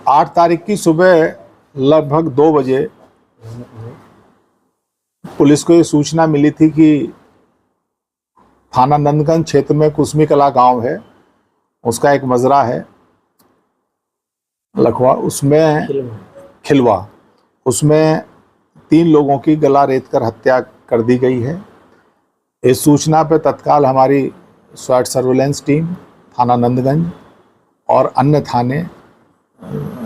8 तारीख की सुबह लगभग 2 बजे पुलिस को ये सूचना मिली थी कि थाना नंदगंज क्षेत्र में कुसमी कला गांव है, उसका एक मजरा है लखवा, उसमें खिलवा, उसमें 3 लोगों की गला रेत कर हत्या कर दी गई है। इस सूचना पर तत्काल हमारी स्वाट सर्विलेंस टीम थाना नंदगंज और अन्य थाने,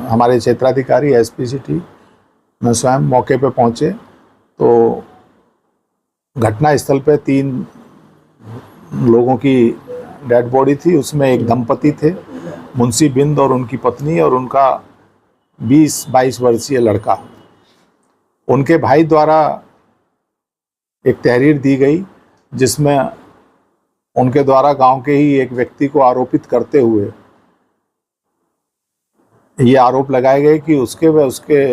हमारे क्षेत्राधिकारी एसपी सिटी, मैं स्वयं मौके पर पहुंचे तो घटना स्थल पे 3 लोगों की डेड बॉडी थी। उसमें एक दंपति थे, मुंशी बिंद और उनकी पत्नी, और उनका 20-22 वर्षीय लड़का। उनके भाई द्वारा एक तहरीर दी गई जिसमें उनके द्वारा गांव के ही एक व्यक्ति को आरोपित करते हुए ये आरोप लगाए गए कि उसके व उसके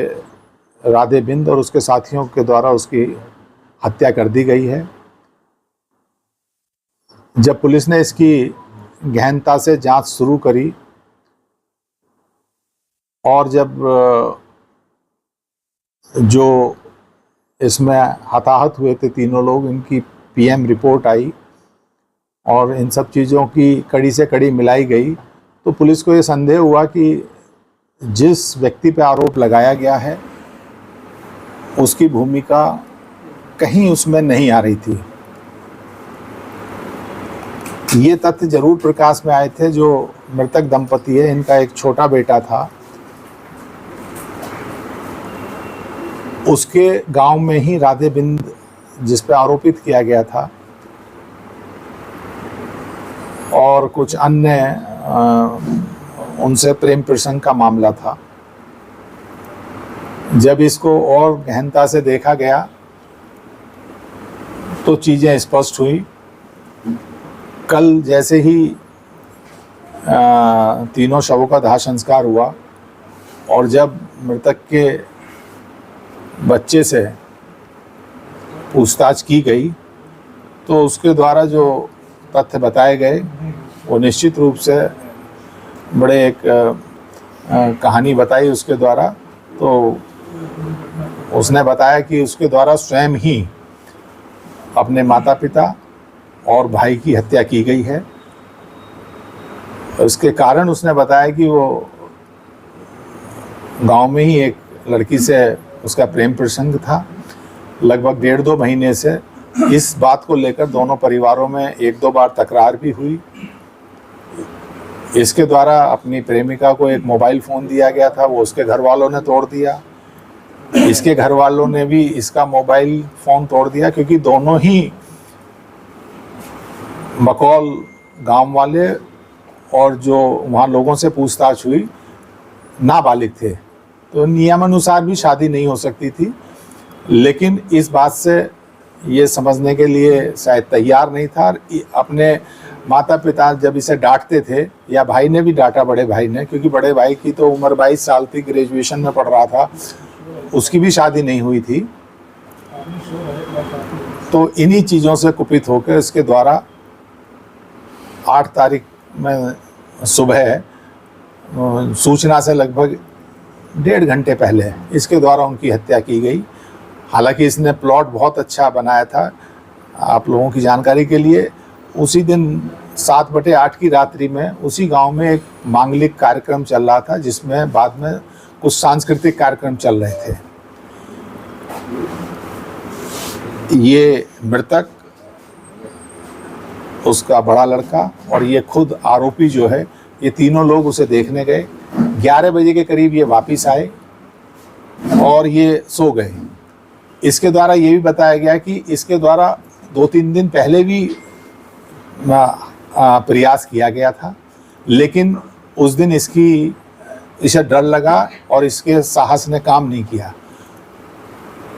राधे बिंद और उसके साथियों के द्वारा उसकी हत्या कर दी गई है। जब पुलिस ने इसकी गहनता से जांच शुरू करी और जब जो इसमें हताहत हुए थे 3 लोग, इनकी पीएम रिपोर्ट आई और इन सब चीज़ों की कड़ी से कड़ी मिलाई गई तो पुलिस को ये संदेह हुआ कि जिस व्यक्ति पे आरोप लगाया गया है उसकी भूमिका कहीं उसमें नहीं आ रही थी। ये तथ्य जरूर प्रकाश में आए थे। जो मृतक दंपति है, इनका एक छोटा बेटा था, उसके गांव में ही राधे बिंद जिस पे आरोपित किया गया था और कुछ अन्य उनसे प्रेम प्रसंग का मामला था। जब इसको और गहनता से देखा गया तो चीज़ें स्पष्ट हुई। कल जैसे ही 3 शवों का दाह संस्कार हुआ और जब मृतक के बच्चे से पूछताछ की गई तो उसके द्वारा जो तथ्य बताए गए वो निश्चित रूप से बड़े एक कहानी बताई उसके द्वारा। तो उसने बताया कि उसके द्वारा स्वयं ही अपने माता पिता और भाई की हत्या की गई है। इसके कारण उसने बताया कि वो गांव में ही एक लड़की से उसका प्रेम प्रसंग था। लगभग 1.5-2 महीने से इस बात को लेकर दोनों परिवारों में 1-2 बार तकरार भी हुई। इसके द्वारा अपनी प्रेमिका को एक मोबाइल फ़ोन दिया गया था, वो उसके घर वालों ने तोड़ दिया। इसके घर वालों ने भी इसका मोबाइल फ़ोन तोड़ दिया क्योंकि दोनों ही मकौल गांव वाले और जो वहाँ लोगों से पूछताछ हुई नाबालिग थे, तो नियमानुसार भी शादी नहीं हो सकती थी। लेकिन इस बात से ये समझने के लिए शायद तैयार नहीं था। अपने माता पिता जब इसे डांटते थे या भाई ने भी डांटा, बड़े भाई ने, क्योंकि बड़े भाई की तो उम्र 22 साल थी, ग्रेजुएशन में पढ़ रहा था, उसकी भी शादी नहीं हुई थी। तो इन्हीं चीज़ों से कुपित होकर इसके द्वारा 8 तारीख में सुबह सूचना से लगभग 1.5 घंटे पहले इसके द्वारा उनकी हत्या की गई। हालांकि इसने प्लॉट बहुत अच्छा बनाया था। आप लोगों की जानकारी के लिए, उसी दिन 7/8 की रात्रि में उसी गांव में एक मांगलिक कार्यक्रम चल रहा था जिसमें बाद में कुछ सांस्कृतिक कार्यक्रम चल रहे थे। ये मृतक, उसका बड़ा लड़का और ये खुद आरोपी जो है, ये 3 लोग उसे देखने गए। 11 बजे के करीब ये वापस आए और ये सो गए। इसके द्वारा ये भी बताया गया कि इसके द्वारा 2-3 दिन पहले भी प्रयास किया गया था, लेकिन उस दिन इसे डर लगा और इसके साहस ने काम नहीं किया।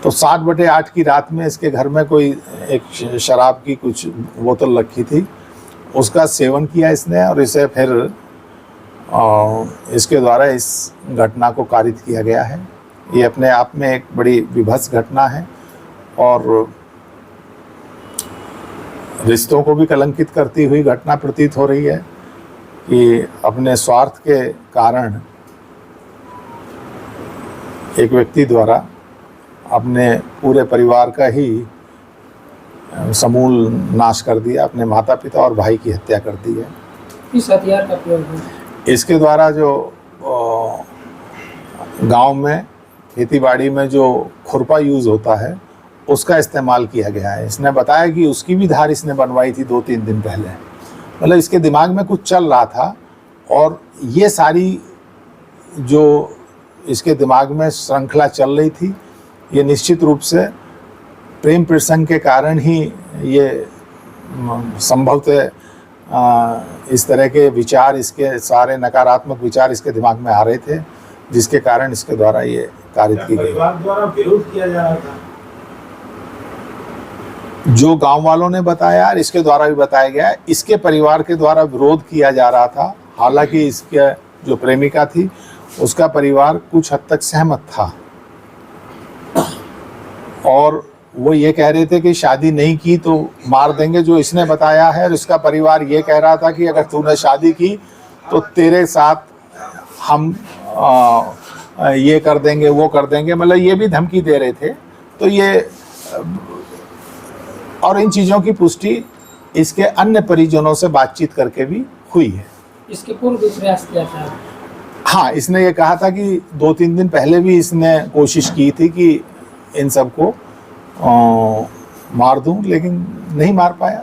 तो 7/8 की रात में इसके घर में कोई एक शराब की कुछ बोतल रखी थी, उसका सेवन किया इसने और इसे फिर इसके द्वारा इस घटना को कारित किया गया है। ये अपने आप में एक बड़ी विभत्स घटना है और रिश्तों को भी कलंकित करती हुई घटना प्रतीत हो रही है कि अपने स्वार्थ के कारण एक व्यक्ति द्वारा अपने पूरे परिवार का ही समूल नाश कर दिया, अपने माता पिता और भाई की हत्या कर दी है। किस हथियार का प्रयोग हुआ? इसके द्वारा जो गांव में खेतीबाड़ी में जो खुरपा यूज़ होता है उसका इस्तेमाल किया गया है। इसने बताया कि उसकी भी धार इसने बनवाई थी 2-3 दिन पहले। मतलब इसके दिमाग में कुछ चल रहा था और ये सारी जो इसके दिमाग में श्रृंखला चल रही थी, ये निश्चित रूप से प्रेम प्रसंग के कारण ही ये संभवतः इस तरह के विचार, इसके सारे नकारात्मक विचार इसके दिमाग में आ रहे थे, जिसके कारण इसके द्वारा ये कारित की गई। परिवार द्वारा विरोध किया जा रहा था जो गांव वालों ने बताया और इसके द्वारा भी बताया गया है, इसके परिवार के द्वारा विरोध किया जा रहा था। हालांकि इसके जो प्रेमिका थी उसका परिवार कुछ हद तक सहमत था और वो ये कह रहे थे कि शादी नहीं की तो मार देंगे, जो इसने बताया है। और इसका परिवार ये कह रहा था कि अगर तूने शादी की तो तेरे साथ हम ये कर देंगे, वो कर देंगे, मतलब ये भी धमकी दे रहे थे। तो ये और इन चीज़ों की पुष्टि इसके अन्य परिजनों से बातचीत करके भी हुई है। इसके पूर्व भी प्रयास किया था? हाँ, इसने ये कहा था कि 2-3 दिन पहले भी इसने कोशिश की थी कि इन सबको मार दूं, लेकिन नहीं मार पाया।